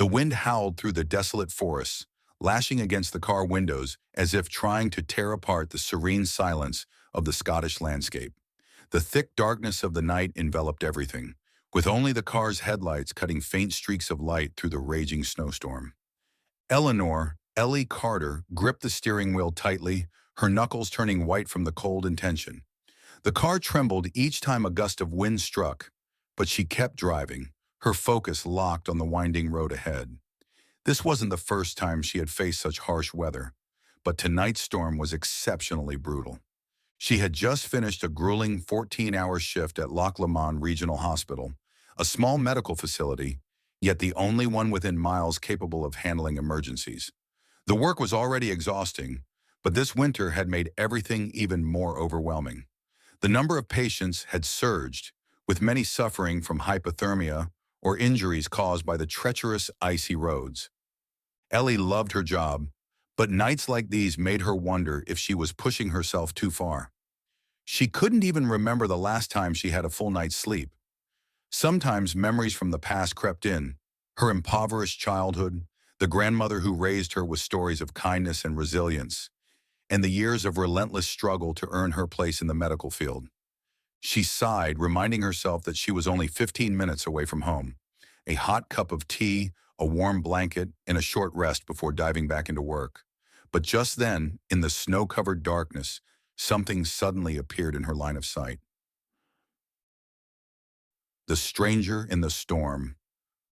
The wind howled through the desolate forests, lashing against the car windows as if trying to tear apart the serene silence of the Scottish landscape. The thick darkness of the night enveloped everything, with only the car's headlights cutting faint streaks of light through the raging snowstorm. Ellie Carter, gripped the steering wheel tightly, her knuckles turning white from the cold and tension. The car trembled each time a gust of wind struck, but she kept driving, her focus locked on the winding road ahead. This wasn't the first time she had faced such harsh weather, but tonight's storm was exceptionally brutal. She had just finished a grueling 14-hour shift at Loch Lomond Regional Hospital, a small medical facility, yet the only one within miles capable of handling emergencies. The work was already exhausting, but this winter had made everything even more overwhelming. The number of patients had surged, with many suffering from hypothermia or injuries caused by the treacherous, icy roads. Ellie loved her job, but nights like these made her wonder if she was pushing herself too far. She couldn't even remember the last time she had a full night's sleep. Sometimes memories from the past crept in, her impoverished childhood, the grandmother who raised her with stories of kindness and resilience, and the years of relentless struggle to earn her place in the medical field. She sighed, reminding herself that she was only 15 minutes away from home. A hot cup of tea, a warm blanket, and a short rest before diving back into work. But just then, in the snow-covered darkness, something suddenly appeared in her line of sight. The stranger in the storm.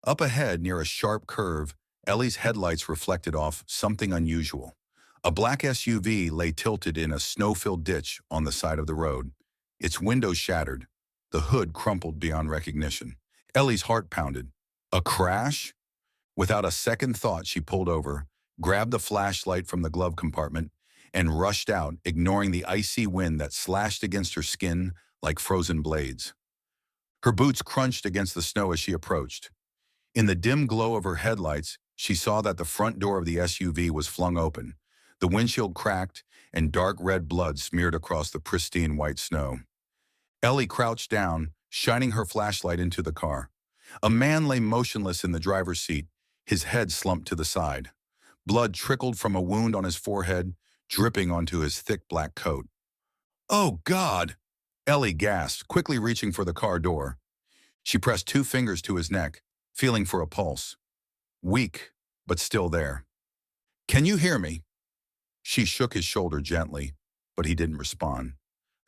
Up ahead, near a sharp curve, Ellie's headlights reflected off something unusual. A black SUV lay tilted in a snow-filled ditch on the side of the road. Its windows shattered, the hood crumpled beyond recognition. Ellie's heart pounded. A crash? Without a second thought, she pulled over, grabbed the flashlight from the glove compartment, and rushed out, ignoring the icy wind that slashed against her skin like frozen blades. Her boots crunched against the snow as she approached. In the dim glow of her headlights, she saw that the front door of the SUV was flung open. The windshield cracked, and dark red blood smeared across the pristine white snow. Ellie crouched down, shining her flashlight into the car. A man lay motionless in the driver's seat, his head slumped to the side. Blood trickled from a wound on his forehead, dripping onto his thick black coat. "Oh, God!" Ellie gasped, quickly reaching for the car door. She pressed two fingers to his neck, feeling for a pulse. Weak, but still there. "Can you hear me?" She shook his shoulder gently, but he didn't respond.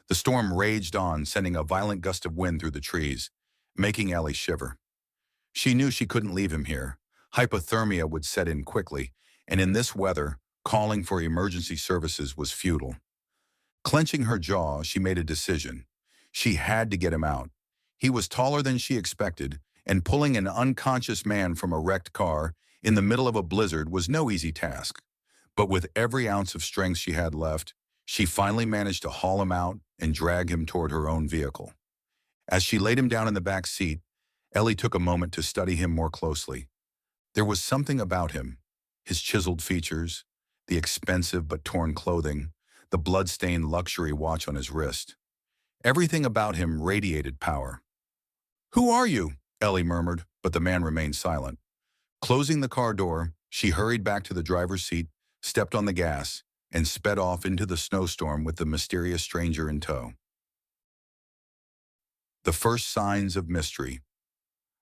The storm raged on, sending a violent gust of wind through the trees, making Ellie shiver. She knew she couldn't leave him here. Hypothermia would set in quickly, and in this weather, calling for emergency services was futile. Clenching her jaw, she made a decision. She had to get him out. He was taller than she expected, and pulling an unconscious man from a wrecked car in the middle of a blizzard was no easy task. But with every ounce of strength she had left, she finally managed to haul him out and drag him toward her own vehicle. As she laid him down in the back seat, Ellie took a moment to study him more closely. There was something about him, his chiseled features, the expensive but torn clothing, the blood-stained luxury watch on his wrist. Everything about him radiated power. "Who are you?" Ellie murmured, but the man remained silent. Closing the car door, she hurried back to the driver's seat, stepped on the gas, and sped off into the snowstorm with the mysterious stranger in tow. The first signs of mystery.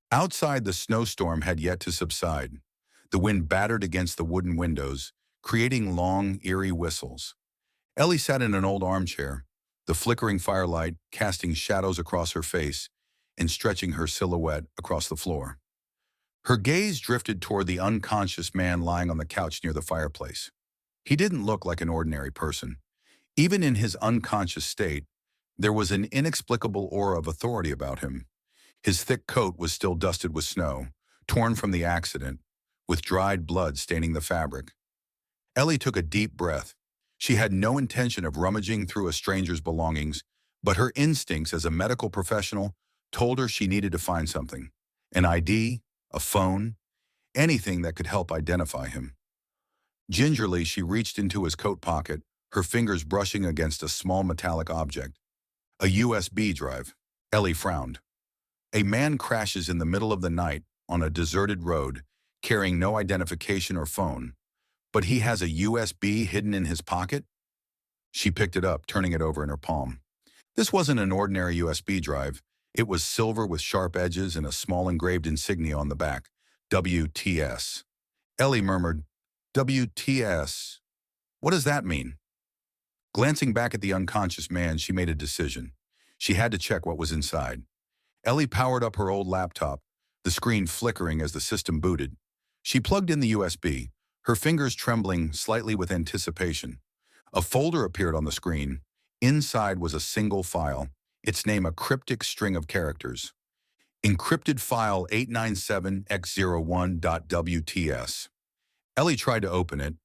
Outside, the snowstorm had yet to subside. The wind battered against the wooden windows, creating long, eerie whistles. Ellie sat in an old armchair, the flickering firelight casting shadows across her face and stretching her silhouette across the floor. Her gaze drifted toward the unconscious man lying on the couch near the fireplace. He didn't look like an ordinary person. Even in his unconscious state, there was an inexplicable aura of authority about him. His thick coat was still dusted with snow, torn from the accident, with dried blood staining the fabric. Ellie took a deep breath. She had no intention of rummaging through a stranger's belongings, but her instincts as a medical professional told her she needed to find something. An ID, a phone, anything that could help identify him. Gingerly, she reached into his coat pocket, her fingers brushing against a small metallic object. A USB drive. Ellie frowned. A man crashes in the middle of the night on a deserted road, carrying no identification or phone. But he has a USB hidden in his pocket? She picked it up, turning it over in her palm. This wasn't an ordinary USB drive. It was silver with sharp edges and a small engraved insignia on the back. WTS. Ellie murmured, WTS. What does that mean? Glancing back at the unconscious man, she made a decision. She had to check what was inside. Ellie powered up her old laptop, the screen flickering as the system booted. She plugged in the USB, her fingers trembling slightly with anticipation. A folder appeared on the screen. Inside was a single file, its name a cryptic string of characters. Encrypted file 897x01.wts. Ellie tried to open it,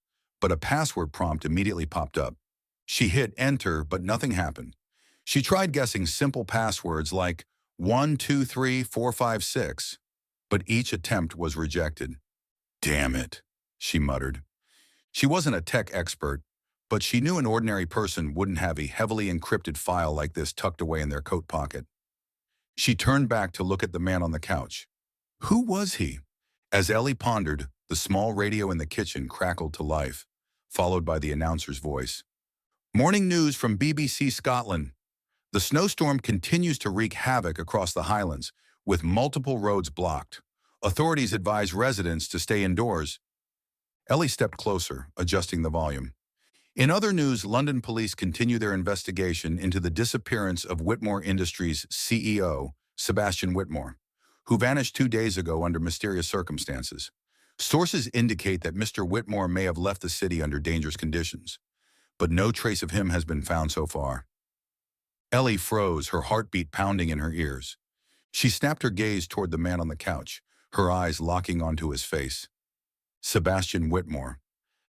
but a password prompt immediately popped up. She hit enter, but nothing happened. She tried guessing simple passwords like 123456, but each attempt was rejected. Damn it, she muttered. She wasn't a tech expert, but she knew an ordinary person wouldn't have a heavily encrypted file like this tucked away in their coat pocket. She turned back to look at the man on the couch. Who was he? As Ellie pondered, the small radio in the kitchen crackled to life, followed by the announcer's voice. Morning news from BBC Scotland. The snowstorm continues to wreak havoc across the Highlands, with multiple roads blocked. Authorities advise residents to stay indoors. Ellie stepped closer, adjusting the volume. In other news, London police continue their investigation into the disappearance of Whitmore Industries' CEO, Sebastian Whitmore, who vanished 2 days ago under mysterious circumstances. Sources indicate that Mr. Whitmore may have left the city under dangerous conditions, but no trace of him has been found so far. Ellie froze, her heartbeat pounding in her ears. She snapped her gaze toward the man on the couch, her eyes locking onto his face. Sebastian Whitmore.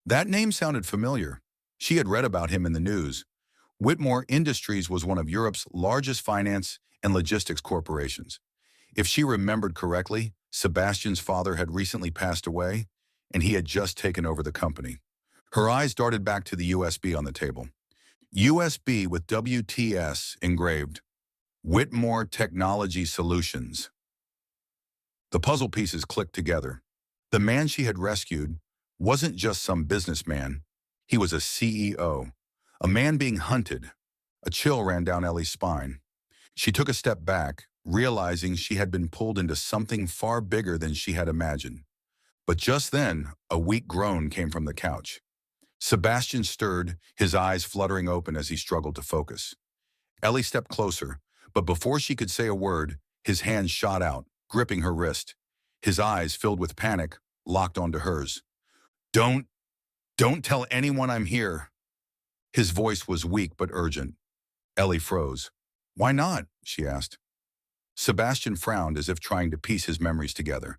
That name sounded familiar. She had read about him in the news. Whitmore Industries was one of Europe's largest finance and logistics corporations. If she remembered correctly, Sebastian's father had recently passed away, and he had just taken over the company. Her eyes darted back to the USB on the table. USB with WTS engraved. Whitmore Technology Solutions. The puzzle pieces clicked together. The man she had rescued wasn't just some businessman. He was a CEO, a man being hunted. A chill ran down Ellie's spine. She took a step back, realizing she had been pulled into something far bigger than she had imagined. But just then, a weak groan came from the couch. Sebastian stirred, his eyes fluttering open as he struggled to focus. Ellie stepped closer, but before she could say a word, his hand shot out, gripping her wrist. His eyes, filled with panic, locked onto hers. Don't tell anyone I'm here." His voice was weak but urgent. Ellie froze. "Why not?" she asked. Sebastian frowned as if trying to piece his memories together.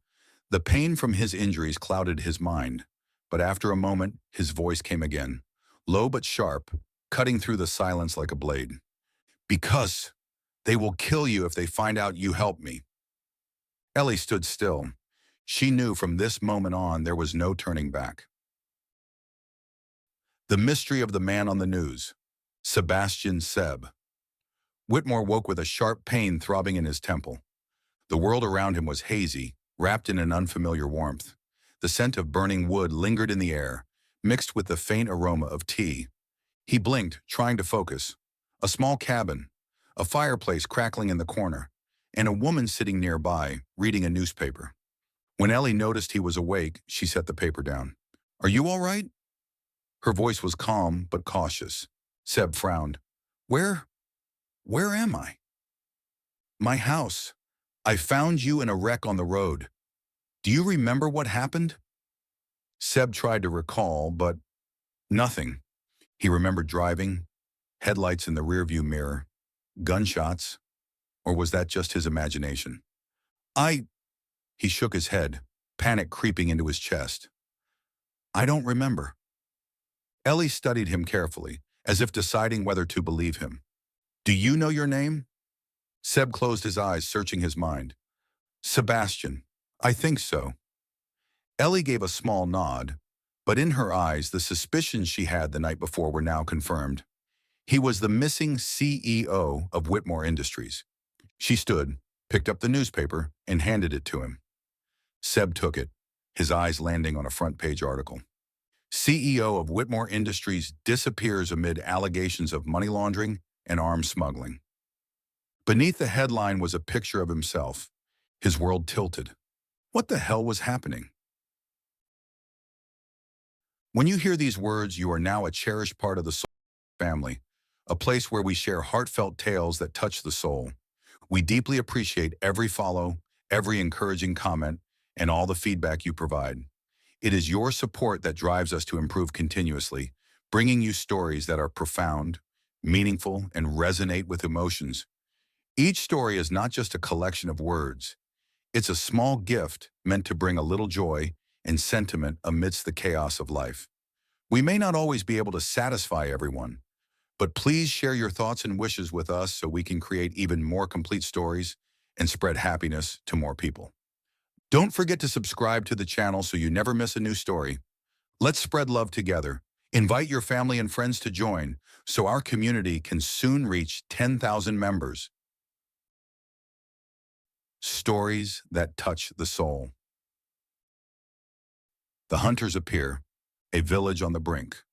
The pain from his injuries clouded his mind, but after a moment, his voice came again, low but sharp, cutting through the silence like a blade. "Because they will kill you if they find out you helped me." Ellie stood still. She knew from this moment on there was no turning back. The mystery of the man on the news. Sebastian Seb. Whitmore woke with a sharp pain throbbing in his temple. The world around him was hazy, wrapped in an unfamiliar warmth. The scent of burning wood lingered in the air, mixed with the faint aroma of tea. He blinked, trying to focus. A small cabin, a fireplace crackling in the corner, and a woman sitting nearby, reading a newspaper. When Ellie noticed he was awake, she set the paper down. "Are you all right?" Her voice was calm but cautious. Seb frowned. Where am I?" "My house. I found you in a wreck on the road. Do you remember what happened?" Seb tried to recall, but nothing. He remembered driving, headlights in the rearview mirror, gunshots, or was that just his imagination? He shook his head, panic creeping into his chest. "I don't remember." Ellie studied him carefully, as if deciding whether to believe him. "Do you know your name?" Seb closed his eyes, searching his mind. "Sebastian. I think so." Ellie gave a small nod, but in her eyes the suspicions she had the night before were now confirmed. He was the missing CEO of Whitmore Industries. She stood, picked up the newspaper, and handed it to him. Seb took it, his eyes landing on a front-page article. CEO of Whitmore Industries disappears amid allegations of money laundering and arms smuggling. Beneath the headline was a picture of himself. His world tilted. What the hell was happening? When you hear these words, you are now a cherished part of the Soul family, a place where we share heartfelt tales that touch the soul. We deeply appreciate every follow, every encouraging comment, and all the feedback you provide. It is your support that drives us to improve continuously, bringing you stories that are profound, meaningful, and resonate with emotions. Each story is not just a collection of words. It's a small gift meant to bring a little joy and sentiment amidst the chaos of life. We may not always be able to satisfy everyone, but please share your thoughts and wishes with us so we can create even more complete stories and spread happiness to more people. Don't forget to subscribe to the channel so you never miss a new story. Let's spread love together. Invite your family and friends to join so our community can soon reach 10,000 members. Stories that touch the soul. The hunters appear, a village on the brink.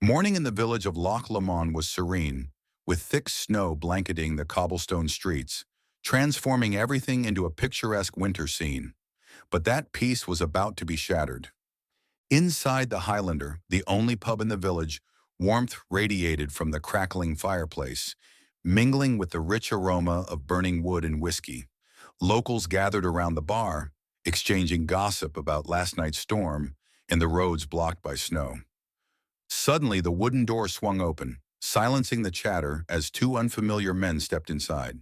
Morning in the village of Loch Lomond was serene, with thick snow blanketing the cobblestone streets, transforming everything into a picturesque winter scene. But that peace was about to be shattered. Inside the Highlander, the only pub in the village, warmth radiated from the crackling fireplace, mingling with the rich aroma of burning wood and whiskey. Locals gathered around the bar, exchanging gossip about last night's storm and the roads blocked by snow. Suddenly, the wooden door swung open, silencing the chatter as two unfamiliar men stepped inside.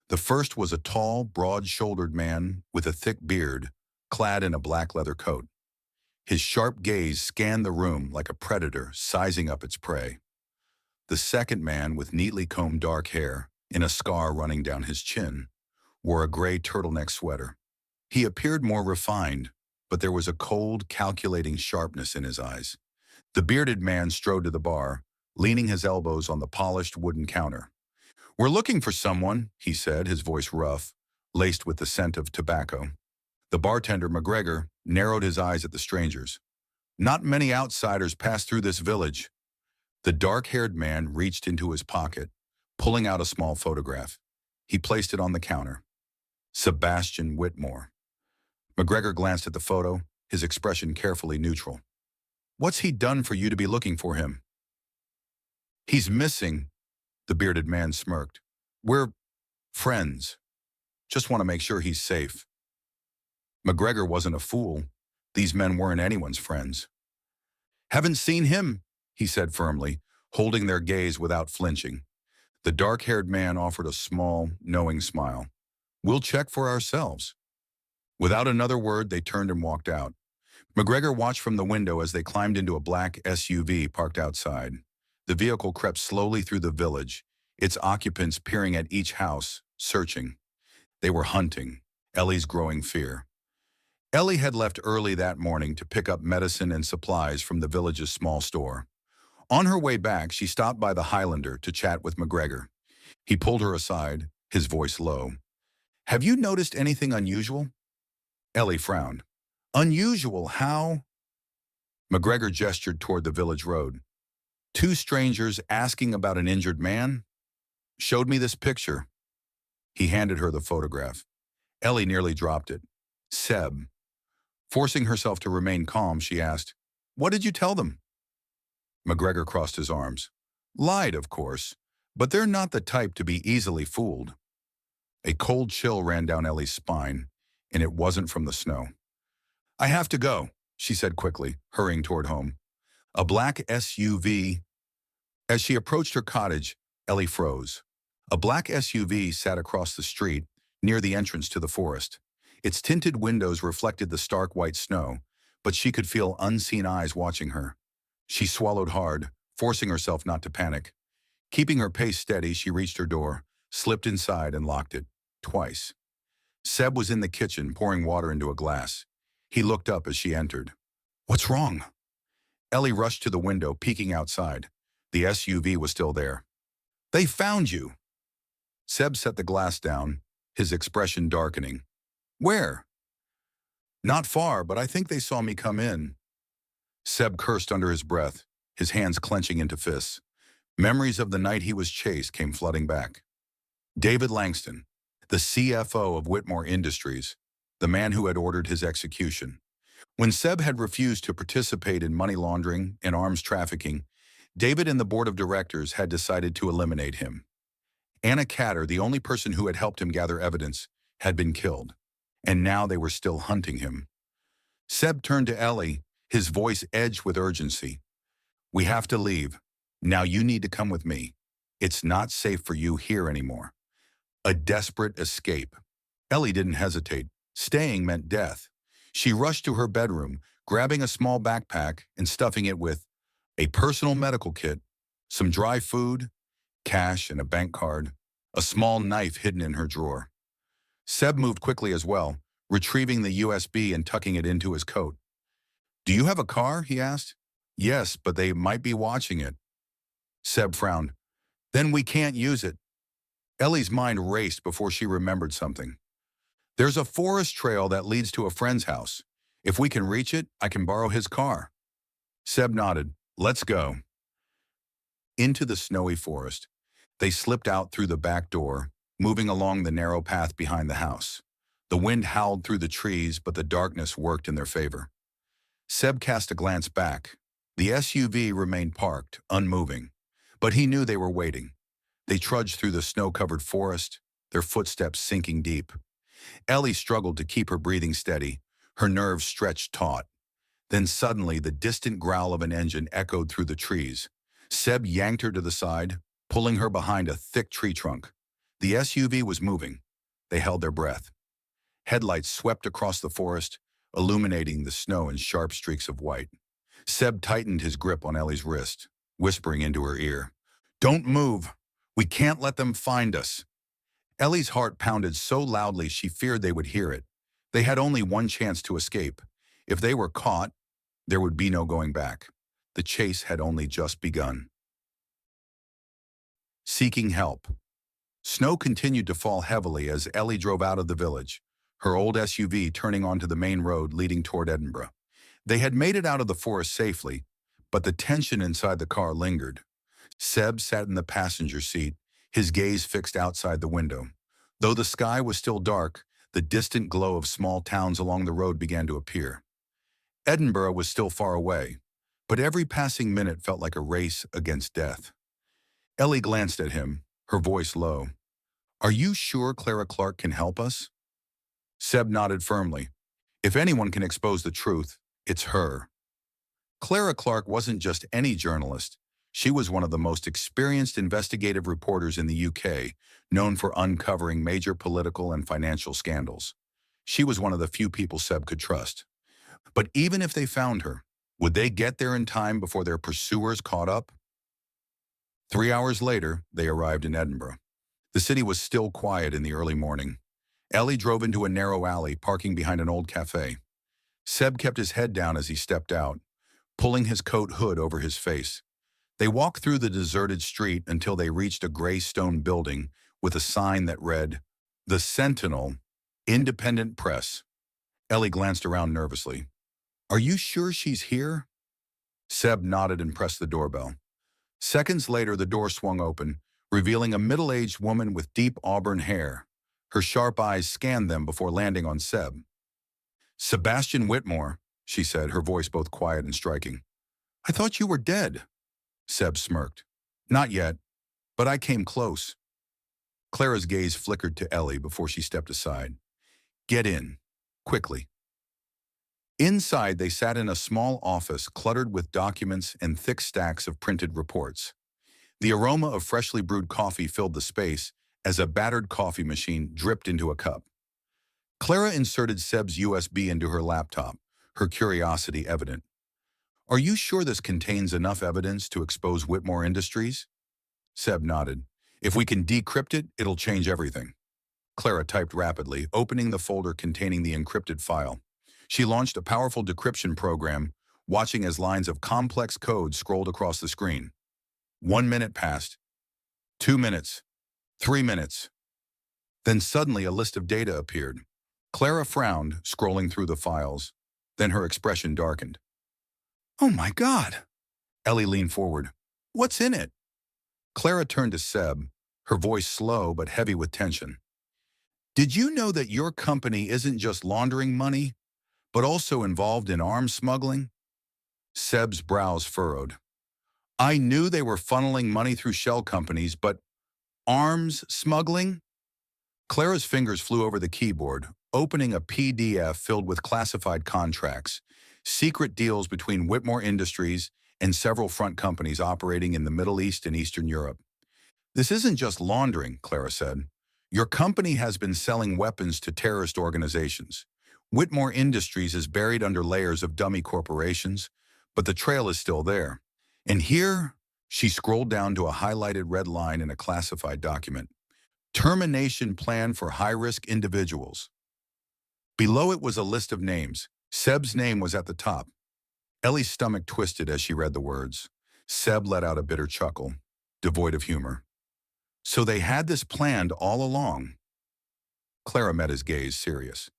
The first was a tall, broad-shouldered man with a thick beard, clad in a black leather coat. His sharp gaze scanned the room like a predator sizing up its prey. The second man, with neatly combed dark hair and a scar running down his chin, wore a gray turtleneck sweater. He appeared more refined, but there was a cold, calculating sharpness in his eyes. The bearded man strode to the bar, leaning his elbows on the polished wooden counter. "We're looking for someone," he said, his voice rough, laced with the scent of tobacco. The bartender, McGregor, narrowed his eyes at the strangers. "Not many outsiders pass through this village." The dark-haired man reached into his pocket, pulling out a small photograph. He placed it on the counter. Sebastian Whitmore. McGregor glanced at the photo, his expression carefully neutral. "What's he done for you to be looking for him?" "He's missing," the bearded man smirked. "We're friends. Just want to make sure he's safe." McGregor wasn't a fool. These men weren't anyone's friends. "Haven't seen him," he said firmly, holding their gaze without flinching. The dark-haired man offered a small, knowing smile. "We'll check for ourselves." Without another word, they turned and walked out. McGregor watched from the window as they climbed into a black SUV parked outside. The vehicle crept slowly through the village, its occupants peering at each house, searching. They were hunting, Ellie's growing fear. Ellie had left early that morning to pick up medicine and supplies from the village's small store. On her way back, she stopped by the Highlander to chat with McGregor. He pulled her aside, his voice low. "Have you noticed anything unusual?" Ellie frowned. "Unusual? How?" McGregor gestured toward the village road. "Two strangers asking about an injured man? Showed me this picture." He handed her the photograph. Ellie nearly dropped it. "Seb." Forcing herself to remain calm, she asked, "What did you tell them?" McGregor crossed his arms. "Lied, of course, but they're not the type to be easily fooled." A cold chill ran down Ellie's spine, and it wasn't from the snow. "I have to go," she said quickly, hurrying toward home. A black SUV. As she approached her cottage, Ellie froze. A black SUV sat across the street, near the entrance to the forest. Its tinted windows reflected the stark white snow, but she could feel unseen eyes watching her. She swallowed hard, forcing herself not to panic. Keeping her pace steady, she reached her door, slipped inside, and locked it, twice. Seb was in the kitchen, pouring water into a glass. He looked up as she entered. "What's wrong?" Ellie rushed to the window, peeking outside. The SUV was still there. "They found you!" Seb set the glass down, his expression darkening. "Where?" Not far, but I think they saw me come in. Seb cursed under his breath, his hands clenching into fists. Memories of the night he was chased came flooding back. David Langston, the CFO of Whitmore Industries, the man who had ordered his execution. When Seb had refused to participate in money laundering and arms trafficking, David and the board of directors had decided to eliminate him. Anna Catter, the only person who had helped him gather evidence, had been killed, and now they were still hunting him. Seb turned to Ellie, his voice edged with urgency. "We have to leave. Now you need to come with me. It's not safe for you here anymore." A desperate escape. Ellie didn't hesitate. Staying meant death. She rushed to her bedroom, grabbing a small backpack and stuffing it with a personal medical kit, some dry food, cash and a bank card, a small knife hidden in her drawer. Seb moved quickly as well, retrieving the USB and tucking it into his coat. "Do you have a car?" he asked. "Yes, but they might be watching it." Seb frowned. "Then we can't use it." Ellie's mind raced before she remembered something. "There's a forest trail that leads to a friend's house. If we can reach it, I can borrow his car." Seb nodded. "Let's go." Into the snowy forest, they slipped out through the back door, moving along the narrow path behind the house. The wind howled through the trees, but the darkness worked in their favor. Seb cast a glance back. The SUV remained parked, unmoving, but he knew they were waiting. They trudged through the snow-covered forest, their footsteps sinking deep. Ellie struggled to keep her breathing steady, her nerves stretched taut. Then suddenly, the distant growl of an engine echoed through the trees. Seb yanked her to the side, pulling her behind a thick tree trunk. The SUV was moving. They held their breath. Headlights swept across the forest, illuminating the snow in sharp streaks of white. Seb tightened his grip on Ellie's wrist, whispering into her ear, "Don't move. We can't let them find us." Ellie's heart pounded so loudly she feared they would hear it. They had only one chance to escape. If they were caught, there would be no going back. The chase had only just begun. Seeking help. Snow continued to fall heavily as Ellie drove out of the village, her old SUV turning onto the main road leading toward Edinburgh. They had made it out of the forest safely, but the tension inside the car lingered. Seb sat in the passenger seat, his gaze fixed outside the window. Though the sky was still dark, the distant glow of small towns along the road began to appear. Edinburgh was still far away, but every passing minute felt like a race against death. Ellie glanced at him, her voice low. "Are you sure Clara Clark can help us?" Seb nodded firmly. "If anyone can expose the truth, it's her." Clara Clark wasn't just any journalist. She was one of the most experienced investigative reporters in the UK, known for uncovering major political and financial scandals. She was one of the few people Seb could trust. But even if they found her, would they get there in time before their pursuers caught up? 3 hours later, they arrived in Edinburgh. The city was still quiet in the early morning. Ellie drove into a narrow alley, parking behind an old cafe. Seb kept his head down as he stepped out, pulling his coat hood over his face. They walked through the deserted street until they reached a gray stone building with a sign that read, "The Sentinel, Independent Press." Ellie glanced around nervously. "Are you sure she's here?" Seb nodded and pressed the doorbell. Seconds later, the door swung open, revealing a middle-aged woman with deep auburn hair. Her sharp eyes scanned them before landing on Seb. "Sebastian Whitmore," she said, her voice both quiet and striking. "I thought you were dead." Seb smirked. "Not yet, but I came close." Clara's gaze flickered to Ellie before she stepped aside. "Get in, quickly." Inside, they sat in a small office cluttered with documents and thick stacks of printed reports. The aroma of freshly brewed coffee filled the space as a battered coffee machine dripped into a cup. Clara inserted Seb's USB into her laptop, her curiosity evident. "Are you sure this contains enough evidence to expose Whitmore Industries?" Seb nodded. "If we can decrypt it, it'll change everything." Clara typed rapidly, opening the folder containing the encrypted file. She launched a powerful decryption program, watching as lines of complex code scrolled across the screen. 1 minute passed. 2 minutes. 3 minutes. Then suddenly a list of data appeared. Clara frowned, scrolling through the files. Then her expression darkened. "Oh my God!" Ellie leaned forward. "What's in it?" Clara turned to Seb, her voice slow but heavy with tension. "Did you know that your company isn't just laundering money, but also involved in arms smuggling?" Seb's brows furrowed. "I knew they were funneling money through shell companies, but arms smuggling?" Clara's fingers flew over the keyboard, opening a PDF filled with classified contracts, secret deals between Whitmore Industries and several front companies operating in the Middle East and Eastern Europe. "This isn't just laundering," Clara said. "Your company has been selling weapons to terrorist organizations. Whitmore Industries is buried under layers of dummy corporations, but the trail is still there. And here," she scrolled down to a highlighted red line in a classified document. "Termination plan for high-risk individuals." Below it was a list of names. Seb's name was at the top. Ellie's stomach twisted as she read the words. Seb let out a bitter chuckle, devoid of humor. "So they had this planned all along." Clara met his gaze, serious.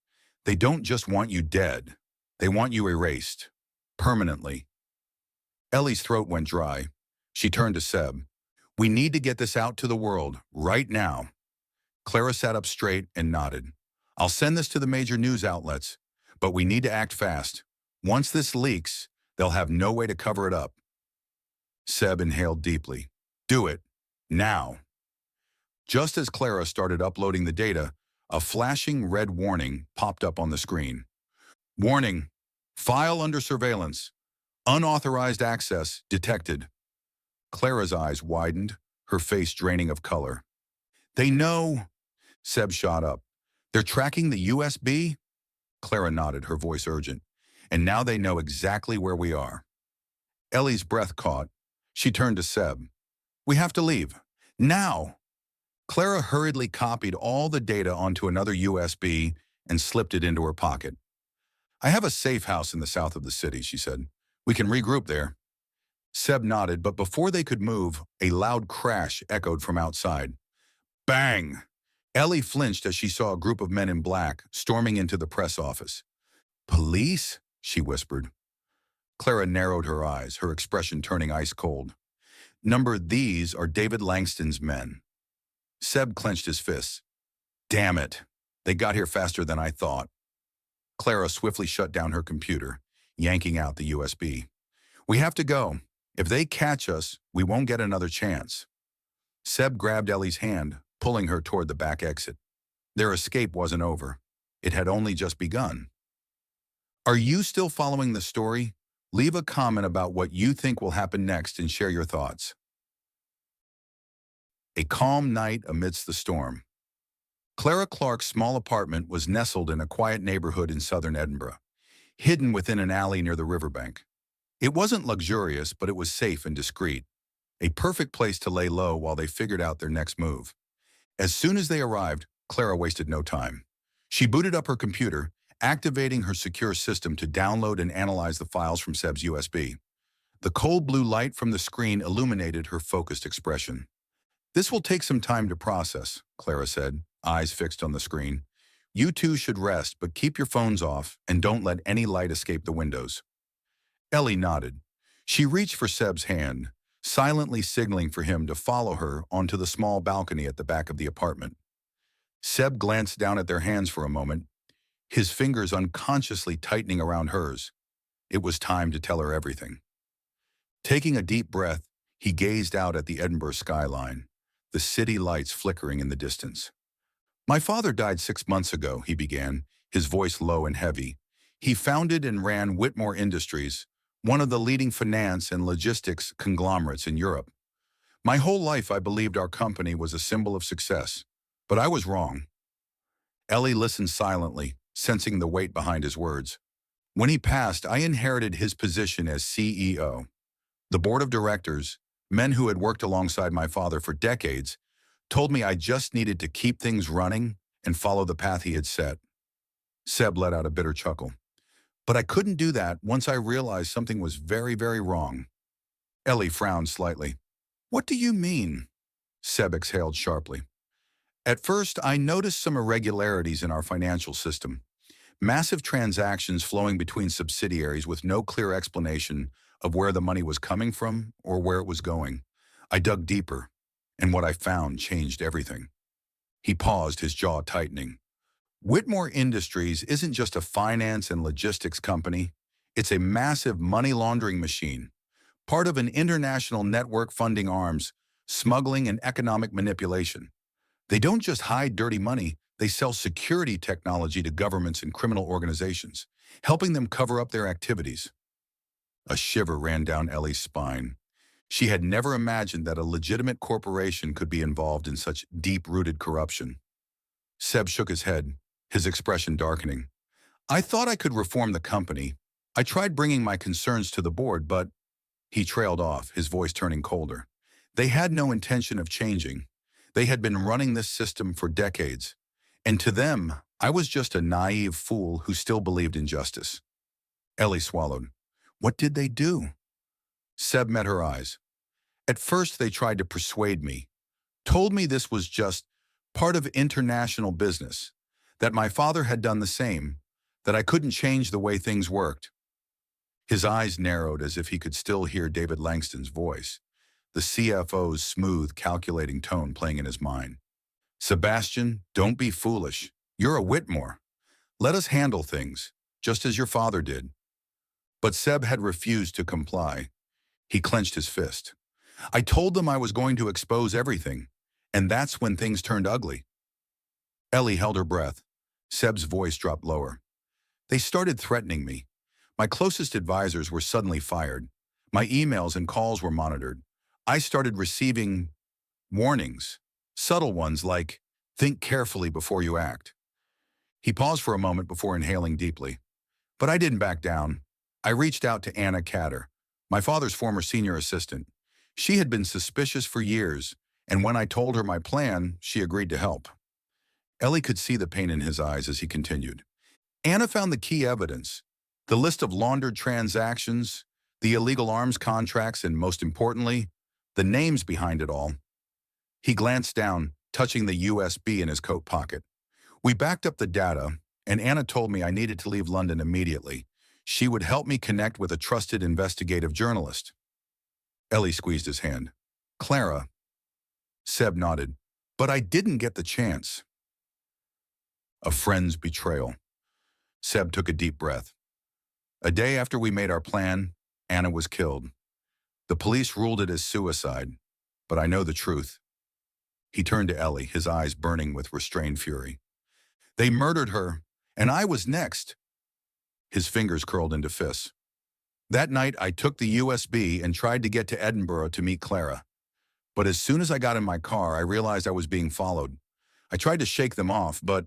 "They don't just want you dead. They want you erased. Permanently." Ellie's throat went dry. She turned to Seb. "We need to get this out to the world, right now." Clara sat up straight and nodded. "I'll send this to the major news outlets, but we need to act fast. Once this leaks, they'll have no way to cover it up." Seb inhaled deeply. "Do it. Now." Just as Clara started uploading the data, a flashing red warning popped up on the screen. "Warning. File under surveillance. Unauthorized access detected." Clara's eyes widened, her face draining of color. "They know." Seb shot up. "They're tracking the USB?" Clara nodded, her voice urgent. "And now they know exactly where we are." Ellie's breath caught. She turned to Seb. "We have to leave. Now!" Clara hurriedly copied all the data onto another USB and slipped it into her pocket. "I have a safe house in the south of the city," she said. "We can regroup there." Seb nodded, but before they could move, a loud crash echoed from outside. Bang! Ellie flinched as she saw a group of men in black storming into the press office. "Police?" she whispered. Clara narrowed her eyes, her expression turning ice cold. These are David Langston's men." Seb clenched his fists. "Damn it. They got here faster than I thought." Clara swiftly shut down her computer, yanking out the USB. "We have to go. If they catch us, we won't get another chance." Seb grabbed Ellie's hand, pulling her toward the back exit. Their escape wasn't over. It had only just begun. Are you still following the story? Leave a comment about what you think will happen next and share your thoughts. A calm night amidst the storm. Clara Clark's small apartment was nestled in a quiet neighborhood in southern Edinburgh, hidden within an alley near the riverbank. It wasn't luxurious, but it was safe and discreet, a perfect place to lay low while they figured out their next move. As soon as they arrived, Clara wasted no time. She booted up her computer, activating her secure system to download and analyze the files from Seb's USB. The cold blue light from the screen illuminated her focused expression. "This will take some time to process," Clara said, eyes fixed on the screen. "You two should rest, but keep your phones off and don't let any light escape the windows." Ellie nodded. She reached for Seb's hand, silently signaling for him to follow her onto the small balcony at the back of the apartment. Seb glanced down at their hands for a moment, his fingers unconsciously tightening around hers. It was time to tell her everything. Taking a deep breath, he gazed out at the Edinburgh skyline, the city lights flickering in the distance. "My father died 6 months ago," he began, his voice low and heavy. "He founded and ran Whitmore Industries, one of the leading finance and logistics conglomerates in Europe. My whole life I believed our company was a symbol of success, but I was wrong." Ellie listened silently, sensing the weight behind his words. "When he passed, I inherited his position as CEO. The board of directors, men who had worked alongside my father for decades, told me I just needed to keep things running and follow the path he had set." Seb let out a bitter chuckle. "But I couldn't do that once I realized something was very, very wrong." Ellie frowned slightly. "What do you mean?" Seb exhaled sharply. At first, I noticed some irregularities in our financial system. Massive transactions flowing between subsidiaries with no clear explanation of where the money was coming from or where it was going. I dug deeper, and what I found changed everything. He paused, his jaw tightening. Whitmore Industries isn't just a finance and logistics company. It's a massive money laundering machine, part of an international network funding arms, smuggling and economic manipulation. They don't just hide dirty money, they sell security technology to governments and criminal organizations, helping them cover up their activities. A shiver ran down Ellie's spine. She had never imagined that a legitimate corporation could be involved in such deep-rooted corruption. Seb shook his head, his expression darkening. I thought I could reform the company. I tried bringing my concerns to the board, but he trailed off, his voice turning colder. They had no intention of changing. They had been running this system for decades. And to them, I was just a naive fool who still believed in justice. Ellie swallowed. What did they do? Seb met her eyes. At first, they tried to persuade me, told me this was just part of international business, that my father had done the same, that I couldn't change the way things worked. His eyes narrowed as if he could still hear David Langston's voice, the CFO's smooth, calculating tone playing in his mind. Sebastian, don't be foolish. You're a Whitmore. Let us handle things, just as your father did. But Seb had refused to comply. He clenched his fist. I told them I was going to expose everything, and that's when things turned ugly. Ellie held her breath. Seb's voice dropped lower. They started threatening me. My closest advisors were suddenly fired. My emails and calls were monitored. I started receiving warnings, subtle ones like, think carefully before you act. He paused for a moment before inhaling deeply. But I didn't back down. I reached out to Anna Catter, my father's former senior assistant. She had been suspicious for years, and when I told her my plan, she agreed to help. Ellie could see the pain in his eyes as he continued. Anna found the key evidence, the list of laundered transactions, the illegal arms contracts, and most importantly, the names behind it all. He glanced down, touching the USB in his coat pocket. We backed up the data, and Anna told me I needed to leave London immediately. She would help me connect with a trusted investigative journalist. Ellie squeezed his hand. Clara. Seb nodded. But I didn't get the chance. A friend's betrayal. Seb took a deep breath. A day after we made our plan, Anna was killed. The police ruled it as suicide, but I know the truth. He turned to Ellie, his eyes burning with restrained fury. They murdered her, and I was next. His fingers curled into fists. That night, I took the USB and tried to get to Edinburgh to meet Clara. But as soon as I got in my car, I realized I was being followed. I tried to shake them off, but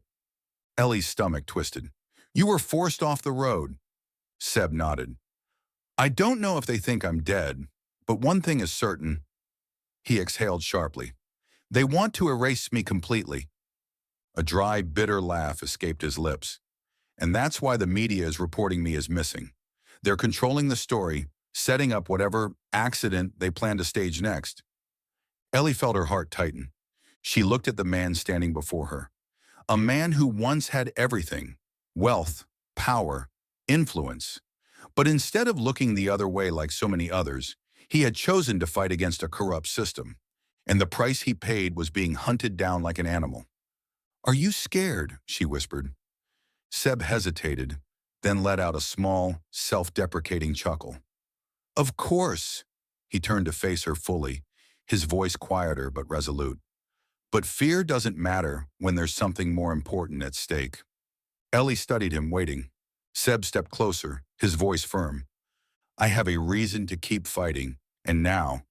Ellie's stomach twisted. You were forced off the road. Seb nodded. I don't know if they think I'm dead, but one thing is certain. He exhaled sharply. They want to erase me completely. A dry, bitter laugh escaped his lips. And that's why the media is reporting me as missing. They're controlling the story, setting up whatever accident they plan to stage next. Ellie felt her heart tighten. She looked at the man standing before her. A man who once had everything, wealth, power, influence. But instead of looking the other way like so many others, he had chosen to fight against a corrupt system. And the price he paid was being hunted down like an animal. Are you scared? She whispered. Seb hesitated, then let out a small, self-deprecating chuckle. Of course. He turned to face her fully, his voice quieter but resolute. But fear doesn't matter when there's something more important at stake. Ellie studied him, waiting. Seb stepped closer, his voice firm. I have a reason to keep fighting, and now,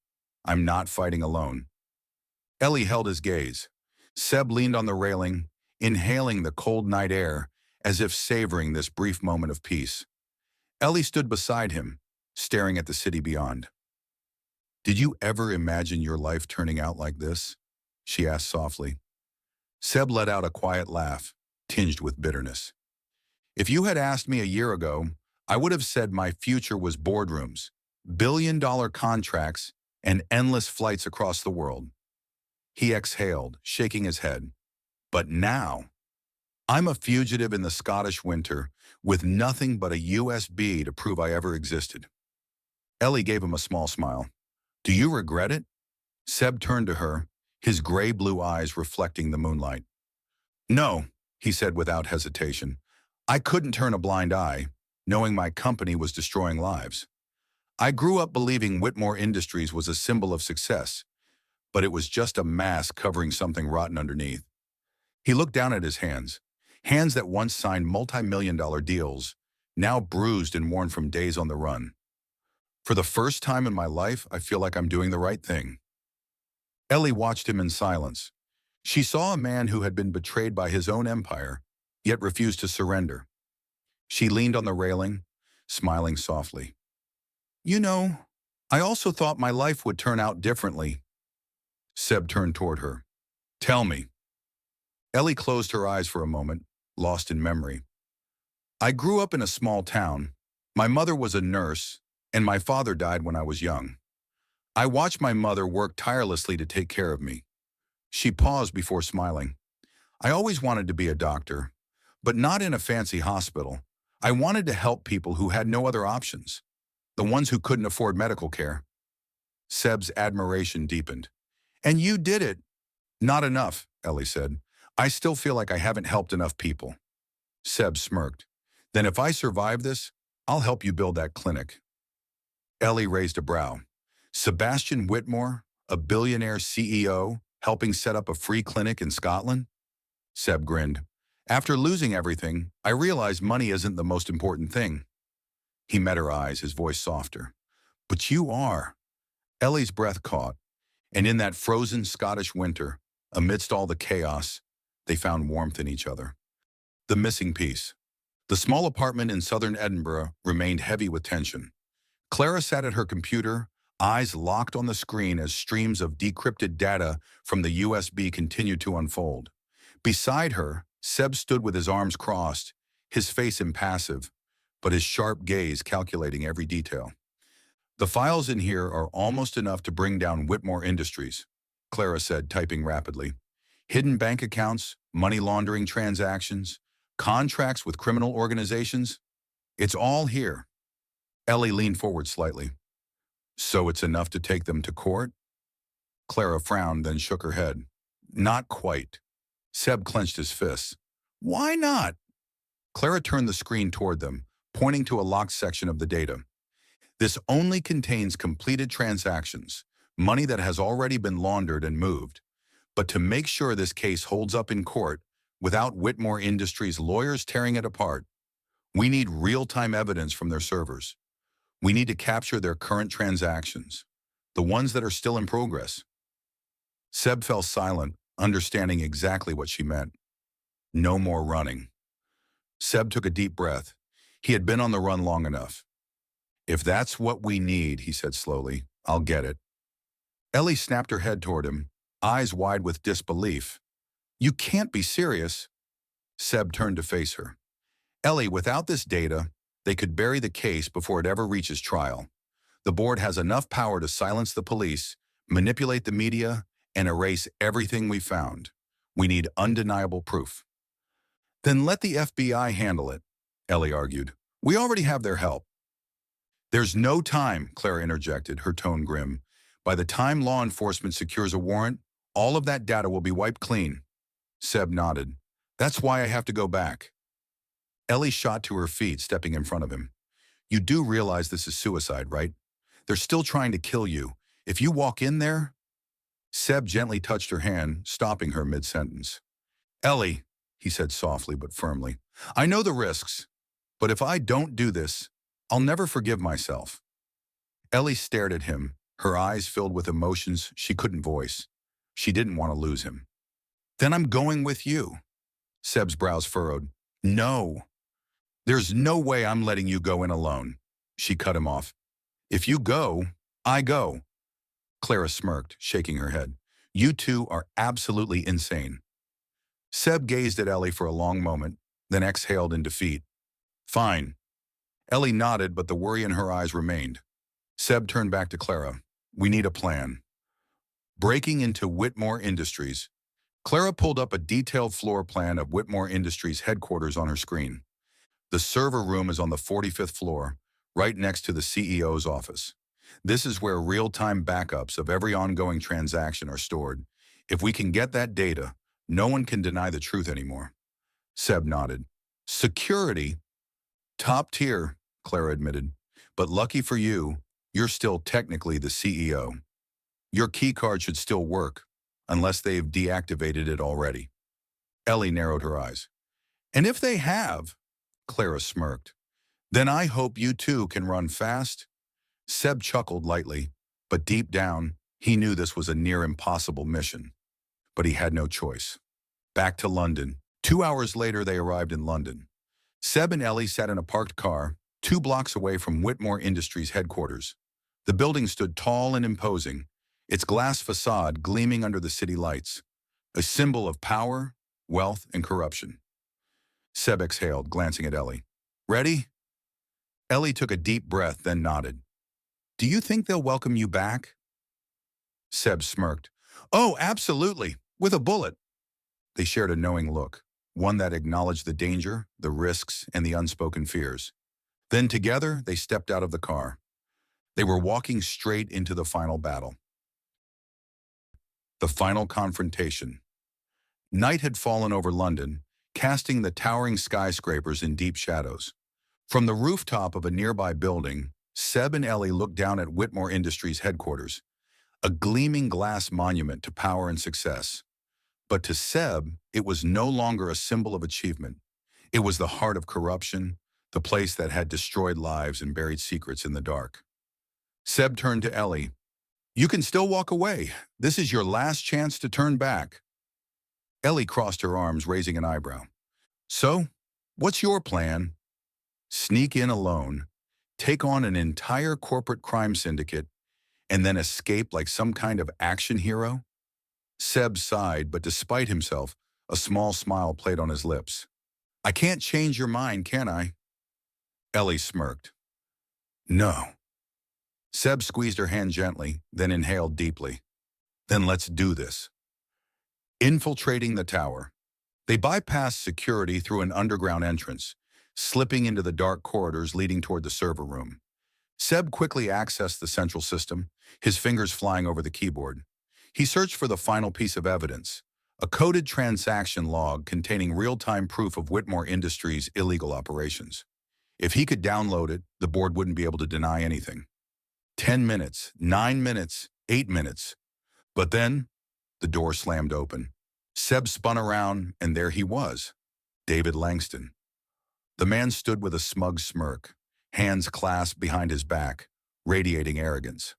I'm not fighting alone. Ellie held his gaze. Seb leaned on the railing, inhaling the cold night air, as if savoring this brief moment of peace. Ellie stood beside him, staring at the city beyond. Did you ever imagine your life turning out like this? She asked softly. Seb let out a quiet laugh, tinged with bitterness. If you had asked me a year ago, I would have said my future was boardrooms, billion-dollar contracts, and endless flights across the world. He exhaled, shaking his head. But now, I'm a fugitive in the Scottish winter with nothing but a USB to prove I ever existed. Ellie gave him a small smile. Do you regret it? Seb turned to her, his gray-blue eyes reflecting the moonlight. No, he said without hesitation. I couldn't turn a blind eye, knowing my company was destroying lives. I grew up believing Whitmore Industries was a symbol of success, but it was just a mask covering something rotten underneath. He looked down at his hands, hands that once signed multi-million-dollar deals, now bruised and worn from days on the run. For the first time in my life, I feel like I'm doing the right thing. Ellie watched him in silence. She saw a man who had been betrayed by his own empire, yet refused to surrender. She leaned on the railing, smiling softly. You know, I also thought my life would turn out differently. Seb turned toward her. Tell me. Ellie closed her eyes for a moment, lost in memory. I grew up in a small town. My mother was a nurse, and my father died when I was young. I watched my mother work tirelessly to take care of me. She paused before smiling. I always wanted to be a doctor, but not in a fancy hospital. I wanted to help people who had no other options, the ones who couldn't afford medical care. Seb's admiration deepened. And you did it. Not enough, Ellie said. I still feel like I haven't helped enough people. Seb smirked. Then if I survive this, I'll help you build that clinic. Ellie raised a brow. Sebastian Whitmore, a billionaire CEO, helping set up a free clinic in Scotland? Seb grinned. After losing everything, I realized money isn't the most important thing. He met her eyes, his voice softer. But you are. Ellie's breath caught, and in that frozen Scottish winter, amidst all the chaos, they found warmth in each other. The missing piece. The small apartment in southern Edinburgh remained heavy with tension. Clara sat at her computer, eyes locked on the screen as streams of decrypted data from the USB continued to unfold. Beside her, Seb stood with his arms crossed, his face impassive, but his sharp gaze calculating every detail. The files in here are almost enough to bring down Whitmore Industries, Clara said, typing rapidly. Hidden bank accounts, money laundering transactions, contracts with criminal organizations. It's all here. Ellie leaned forward slightly. So it's enough to take them to court? Clara frowned, then shook her head. Not quite. Seb clenched his fists. Why not? Clara turned the screen toward them, pointing to a locked section of the data. This only contains completed transactions, money that has already been laundered and moved. But to make sure this case holds up in court, without Whitmore Industries' lawyers tearing it apart, we need real-time evidence from their servers. We need to capture their current transactions, the ones that are still in progress. Seb fell silent, understanding exactly what she meant. No more running. Seb took a deep breath. He had been on the run long enough. If that's what we need, he said slowly, I'll get it. Ellie snapped her head toward him, eyes wide with disbelief. You can't be serious. Seb turned to face her. Ellie, without this data, they could bury the case before it ever reaches trial. The board has enough power to silence the police, manipulate the media, and erase everything we found. We need undeniable proof. Then let the FBI handle it, Ellie argued. We already have their help. There's no time, Clara interjected, her tone grim. By the time law enforcement secures a warrant, all of that data will be wiped clean. Seb nodded. That's why I have to go back. Ellie shot to her feet, stepping in front of him. You do realize this is suicide, right? They're still trying to kill you. If you walk in there... Seb gently touched her hand, stopping her mid-sentence. Ellie, he said softly but firmly, I know the risks, but if I don't do this, I'll never forgive myself. Ellie stared at him, her eyes filled with emotions she couldn't voice. She didn't want to lose him. Then I'm going with you. Seb's brows furrowed. No. There's no way I'm letting you go in alone. She cut him off. If you go, I go. Clara smirked, shaking her head. You two are absolutely insane. Seb gazed at Ellie for a long moment, then exhaled in defeat. Fine. Ellie nodded, but the worry in her eyes remained. Seb turned back to Clara. We need a plan. Breaking into Whitmore Industries. Clara pulled up a detailed floor plan of Whitmore Industries headquarters on her screen. The server room is on the 45th floor, right next to the CEO's office. This is where real-time backups of every ongoing transaction are stored. If we can get that data, no one can deny the truth anymore. Seb nodded. Security? Top tier, Clara admitted. But lucky for you, you're still technically the CEO. Your keycard should still work, unless they've deactivated it already. Ellie narrowed her eyes. And if they have, Clara smirked, then I hope you too can run fast. Seb chuckled lightly, but deep down, he knew this was a near impossible mission. But he had no choice. Back to London. 2 hours later, they arrived in London. Seb and Ellie sat in a parked car, 2 blocks away from Whitmore Industries headquarters. The building stood tall and imposing, its glass facade gleaming under the city lights, a symbol of power, wealth, and corruption. Seb exhaled, glancing at Ellie. Ready? Ellie took a deep breath, then nodded. Do you think they'll welcome you back? Seb smirked. Oh, absolutely, with a bullet. They shared a knowing look, one that acknowledged the danger, the risks, and the unspoken fears. Then together, they stepped out of the car. They were walking straight into the final battle. The final confrontation. Night had fallen over London, casting the towering skyscrapers in deep shadows. From the rooftop of a nearby building, Seb and Ellie looked down at Whitmore Industries headquarters, a gleaming glass monument to power and success. But to Seb, it was no longer a symbol of achievement. It was the heart of corruption, the place that had destroyed lives and buried secrets in the dark. Seb turned to Ellie. You can still walk away. This is your last chance to turn back. Ellie crossed her arms, raising an eyebrow. So, what's your plan? Sneak in alone, take on an entire corporate crime syndicate, and then escape like some kind of action hero? Seb sighed, but despite himself, a small smile played on his lips. I can't change your mind, can I? Ellie smirked. No. Seb squeezed her hand gently, then inhaled deeply. Then let's do this. Infiltrating the tower. They bypassed security through an underground entrance, slipping into the dark corridors leading toward the server room. Seb quickly accessed the central system, his fingers flying over the keyboard. He searched for the final piece of evidence, a coded transaction log containing real-time proof of Whitmore Industries' illegal operations. If he could download it, the board wouldn't be able to deny anything. 10 minutes, 9 minutes, 8 minutes. But then, the door slammed open. Seb spun around, and there he was, David Langston. The man stood with a smug smirk, hands clasped behind his back, radiating arrogance.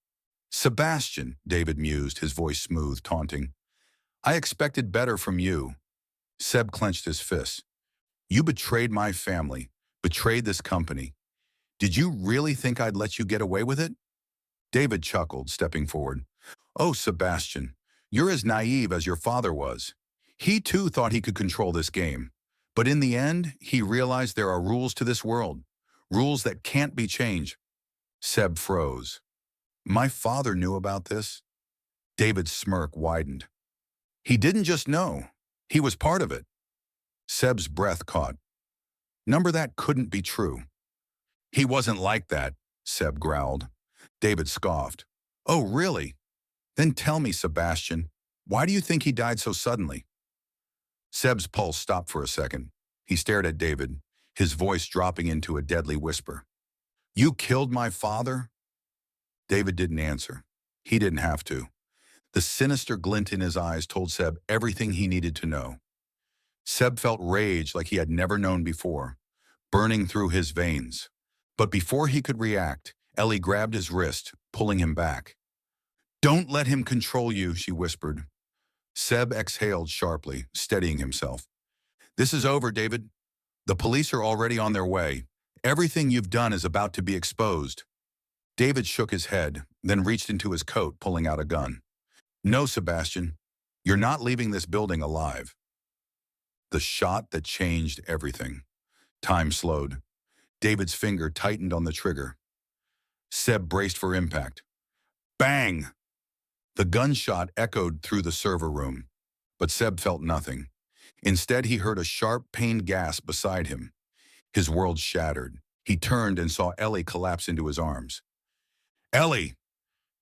Sebastian, David mused, his voice smooth, taunting. I expected better from you. Seb clenched his fists. You betrayed my family, betrayed this company. Did you really think I'd let you get away with it? David chuckled, stepping forward. Oh, Sebastian, you're as naive as your father was. He too thought he could control this game. But in the end, he realized there are rules to this world, rules that can't be changed. Seb froze. My father knew about this? David's smirk widened. He didn't just know. He was part of it. Seb's breath caught. Number that couldn't be true. He wasn't like that, Seb growled. David scoffed. Oh, really? Then tell me, Sebastian, why do you think he died so suddenly? Seb's pulse stopped for a second. He stared at David, his voice dropping into a deadly whisper. You killed my father? David didn't answer. He didn't have to. The sinister glint in his eyes told Seb everything he needed to know. Seb felt rage like he had never known before, burning through his veins. But before he could react, Ellie grabbed his wrist, pulling him back. Don't let him control you, she whispered. Seb exhaled sharply, steadying himself. This is over, David. The police are already on their way. Everything you've done is about to be exposed. David shook his head, then reached into his coat, pulling out a gun. No, Sebastian, you're not leaving this building alive. The shot that changed everything. Time slowed. David's finger tightened on the trigger. Seb braced for impact. Bang! The gunshot echoed through the server room. But Seb felt nothing. Instead, he heard a sharp, pained gasp beside him. His world shattered. He turned and saw Ellie collapse into his arms. Ellie!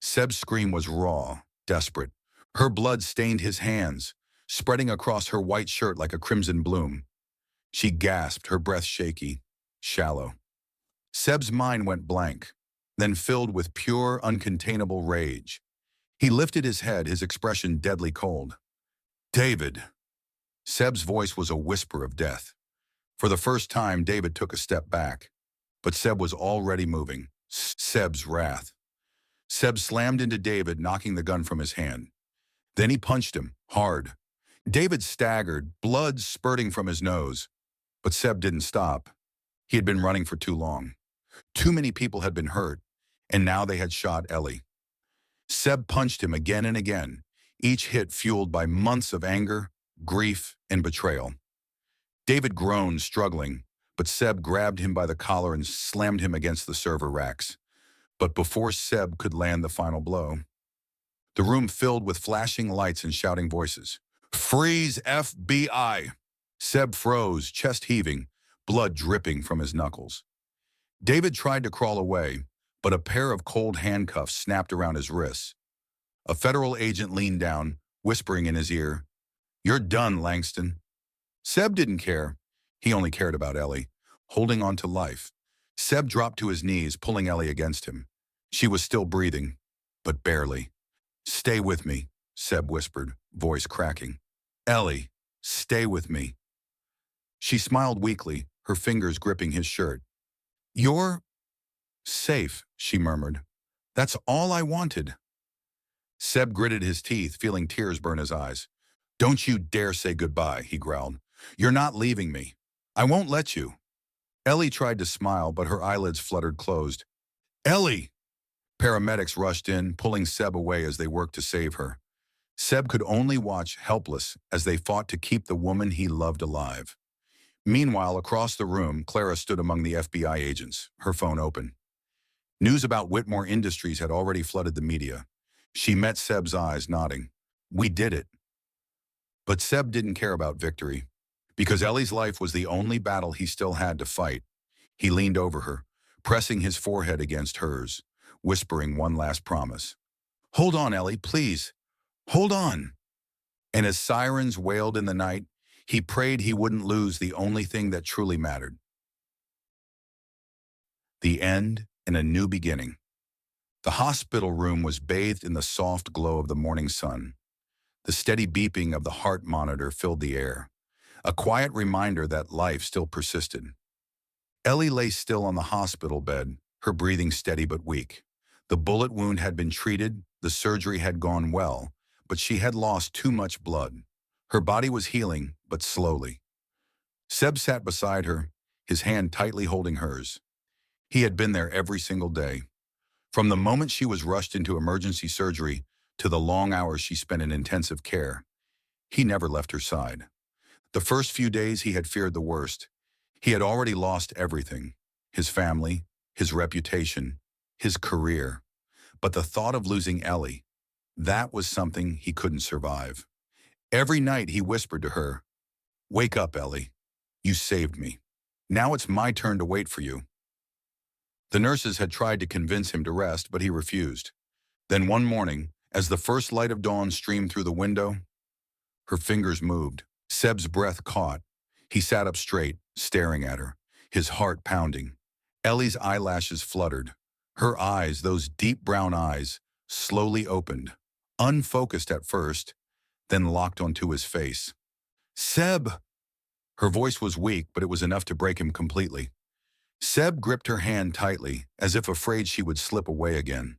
Seb's scream was raw, desperate. Her blood stained his hands, spreading across her white shirt like a crimson bloom. She gasped, her breath shaky, shallow. Seb's mind went blank, then filled with pure, uncontainable rage. He lifted his head, his expression deadly cold. David! Seb's voice was a whisper of death. For the first time, David took a step back. But Seb was already moving. Seb's wrath. Seb slammed into David, knocking the gun from his hand. Then he punched him, hard. David staggered, blood spurting from his nose. But Seb didn't stop. He had been running for too long. Too many people had been hurt, and now they had shot Ellie. Seb punched him again and again, each hit fueled by months of anger, grief, and betrayal. David groaned, struggling, but Seb grabbed him by the collar and slammed him against the server racks. But before Seb could land the final blow, the room filled with flashing lights and shouting voices. Freeze, FBI! Seb froze, chest heaving, blood dripping from his knuckles. David tried to crawl away, but a pair of cold handcuffs snapped around his wrists. A federal agent leaned down, whispering in his ear, You're done, Langston. Seb didn't care. He only cared about Ellie, holding on to life. Seb dropped to his knees, pulling Ellie against him. She was still breathing, but barely. Stay with me, Seb whispered, voice cracking. Ellie, stay with me. She smiled weakly, her fingers gripping his shirt. You're safe, she murmured. That's all I wanted. Seb gritted his teeth, feeling tears burn his eyes. Don't you dare say goodbye, he growled. You're not leaving me. I won't let you. Ellie tried to smile, but her eyelids fluttered closed. Ellie! Paramedics rushed in, pulling Seb away as they worked to save her. Seb could only watch, helpless, as they fought to keep the woman he loved alive. Meanwhile, across the room, Clara stood among the FBI agents, her phone open. News about Whitmore Industries had already flooded the media. She met Seb's eyes, nodding. We did it. But Seb didn't care about victory, because Ellie's life was the only battle he still had to fight. He leaned over her, pressing his forehead against hers, whispering one last promise. Hold on, Ellie, please. Hold on. And as sirens wailed in the night, he prayed he wouldn't lose the only thing that truly mattered. The end and a new beginning. The hospital room was bathed in the soft glow of the morning sun. The steady beeping of the heart monitor filled the air, a quiet reminder that life still persisted. Ellie lay still on the hospital bed, her breathing steady but weak. The bullet wound had been treated, the surgery had gone well, but she had lost too much blood. Her body was healing, but slowly. Seb sat beside her, his hand tightly holding hers. He had been there every single day. From the moment she was rushed into emergency surgery to the long hours she spent in intensive care, he never left her side. The first few days he had feared the worst. He had already lost everything, his family, his reputation, his career. But the thought of losing Ellie, that was something he couldn't survive. Every night he whispered to her, Wake up, Ellie. You saved me. Now it's my turn to wait for you. The nurses had tried to convince him to rest, but he refused. Then one morning, as the first light of dawn streamed through the window, her fingers moved. Seb's breath caught. He sat up straight, staring at her, his heart pounding. Ellie's eyelashes fluttered. Her eyes, those deep brown eyes, slowly opened, unfocused at first, then locked onto his face. Seb! Her voice was weak, but it was enough to break him completely. Seb gripped her hand tightly, as if afraid she would slip away again.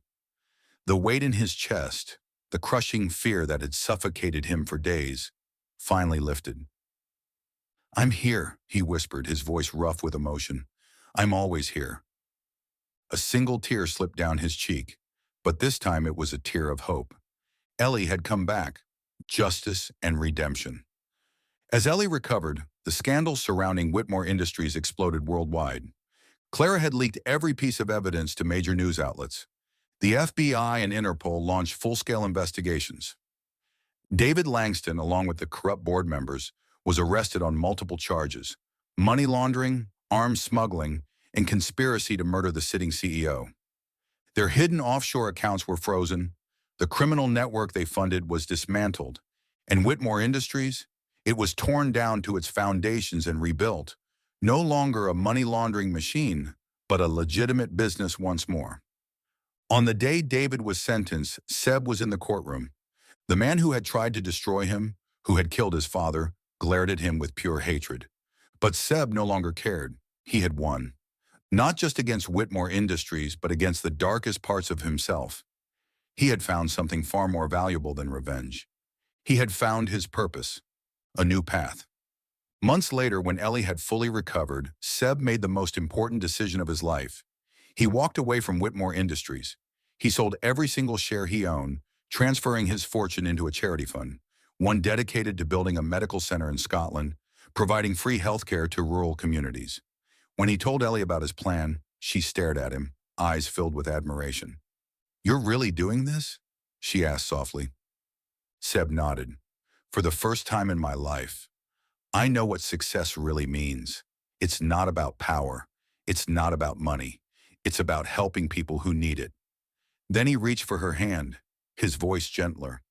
The weight in his chest, the crushing fear that had suffocated him for days, finally lifted. I'm here, he whispered, his voice rough with emotion. I'm always here. A single tear slipped down his cheek, but this time it was a tear of hope. Ellie had come back, justice and redemption. As Ellie recovered, the scandal surrounding Whitmore Industries exploded worldwide. Clara had leaked every piece of evidence to major news outlets. The FBI and Interpol launched full-scale investigations. David Langston, along with the corrupt board members, was arrested on multiple charges: money laundering, arms smuggling, and conspiracy to murder the sitting CEO. Their hidden offshore accounts were frozen, the criminal network they funded was dismantled, and Whitmore Industries, it was torn down to its foundations and rebuilt, no longer a money laundering machine, but a legitimate business once more. On the day David was sentenced, Seb was in the courtroom. The man who had tried to destroy him, who had killed his father, glared at him with pure hatred. But Seb no longer cared. He had won. Not just against Whitmore Industries, but against the darkest parts of himself. He had found something far more valuable than revenge. He had found his purpose, a new path. Months later, when Ellie had fully recovered, Seb made the most important decision of his life. He walked away from Whitmore Industries. He sold every single share he owned, transferring his fortune into a charity fund, one dedicated to building a medical center in Scotland, providing free healthcare to rural communities. When he told Ellie about his plan, she stared at him, eyes filled with admiration. "You're really doing this?" she asked softly. Seb nodded. "For the first time in my life, I know what success really means. It's not about power. It's not about money. It's about helping people who need it." Then he reached for her hand, his voice gentler.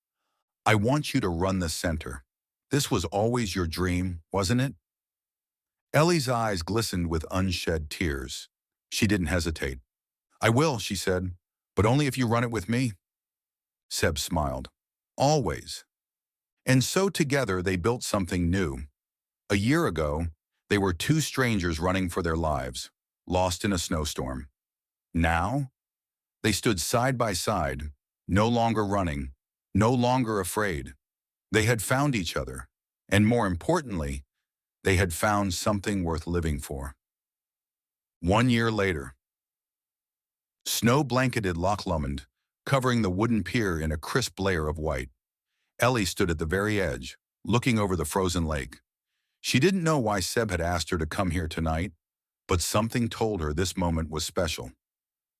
"I want you to run the center. This was always your dream, wasn't it?" Ellie's eyes glistened with unshed tears. She didn't hesitate. "I will," she said, "but only if you run it with me." Seb smiled. "Always." And so together they built something new. A year ago, they were two strangers running for their lives, lost in a snowstorm. Now, they stood side by side, no longer running, no longer afraid. They had found each other, and more importantly, they had found something worth living for. 1 year later, snow blanketed Loch Lomond, covering the wooden pier in a crisp layer of white. Ellie stood at the very edge, looking over the frozen lake. She didn't know why Seb had asked her to come here tonight, but something told her this moment was special.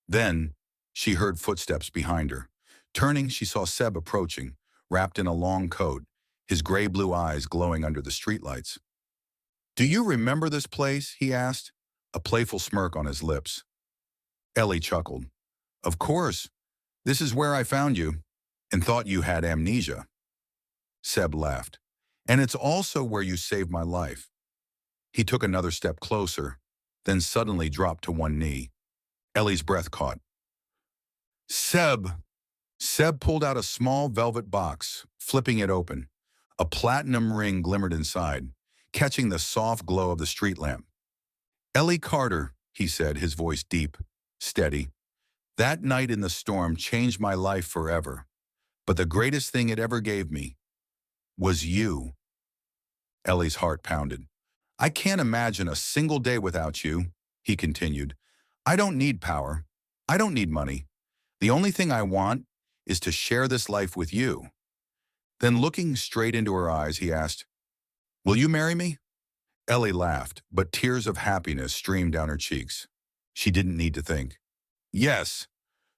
Then, she heard footsteps behind her. Turning, she saw Seb approaching, wrapped in a long coat, his gray-blue eyes glowing under the streetlights. "Do you remember this place?" he asked, a playful smirk on his lips. Ellie chuckled. "Of course. This is where I found you, and thought you had amnesia." Seb laughed. "And it's also where you saved my life." He took another step closer, then suddenly dropped to one knee. Ellie's breath caught. "Seb!" Seb pulled out a small velvet box, flipping it open. A platinum ring glimmered inside, catching the soft glow of the street lamp. "Ellie Carter," he said, his voice deep, steady. "That night in the storm changed my life forever. But the greatest thing it ever gave me was you." Ellie's heart pounded. "I can't imagine a single day without you," he continued. "I don't need power. I don't need money. The only thing I want is to share this life with you." Then looking straight into her eyes, he asked, "Will you marry me?" Ellie laughed, but tears of happiness streamed down her cheeks. She didn't need to think. "Yes."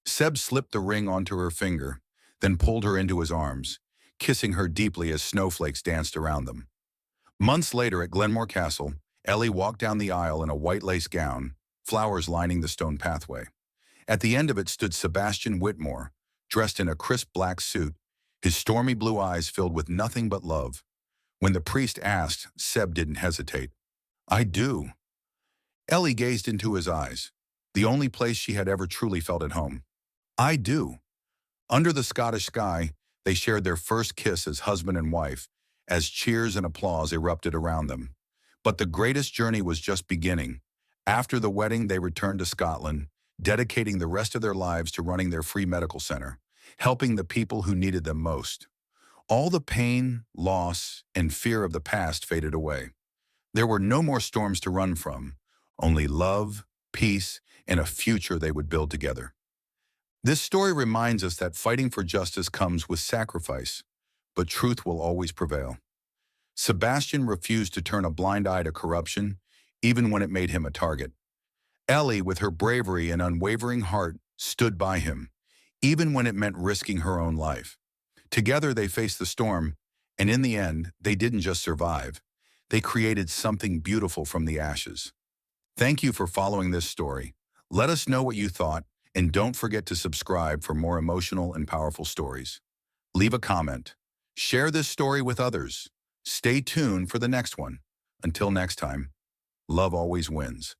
Seb slipped the ring onto her finger, then pulled her into his arms, kissing her deeply as snowflakes danced around them. Months later at Glenmore Castle, Ellie walked down the aisle in a white lace gown, flowers lining the stone pathway. At the end of it stood Sebastian Whitmore, dressed in a crisp black suit, his stormy blue eyes filled with nothing but love. When the priest asked, Seb didn't hesitate. "I do." Ellie gazed into his eyes, the only place she had ever truly felt at home. "I do." Under the Scottish sky, they shared their first kiss as husband and wife, as cheers and applause erupted around them. But the greatest journey was just beginning. After the wedding, they returned to Scotland, dedicating the rest of their lives to running their free medical center, helping the people who needed them most. All the pain, loss, and fear of the past faded away. There were no more storms to run from, only love, peace, and a future they would build together. This story reminds us that fighting for justice comes with sacrifice, but truth will always prevail. Sebastian refused to turn a blind eye to corruption, even when it made him a target. Ellie, with her bravery and unwavering heart, stood by him, even when it meant risking her own life. Together they faced the storm, and in the end, they didn't just survive. They created something beautiful from the ashes. Thank you for following this story. Let us know what you thought, and don't forget to subscribe for more emotional and powerful stories. Leave a comment. Share this story with others. Stay tuned for the next one. Until next time, love always wins.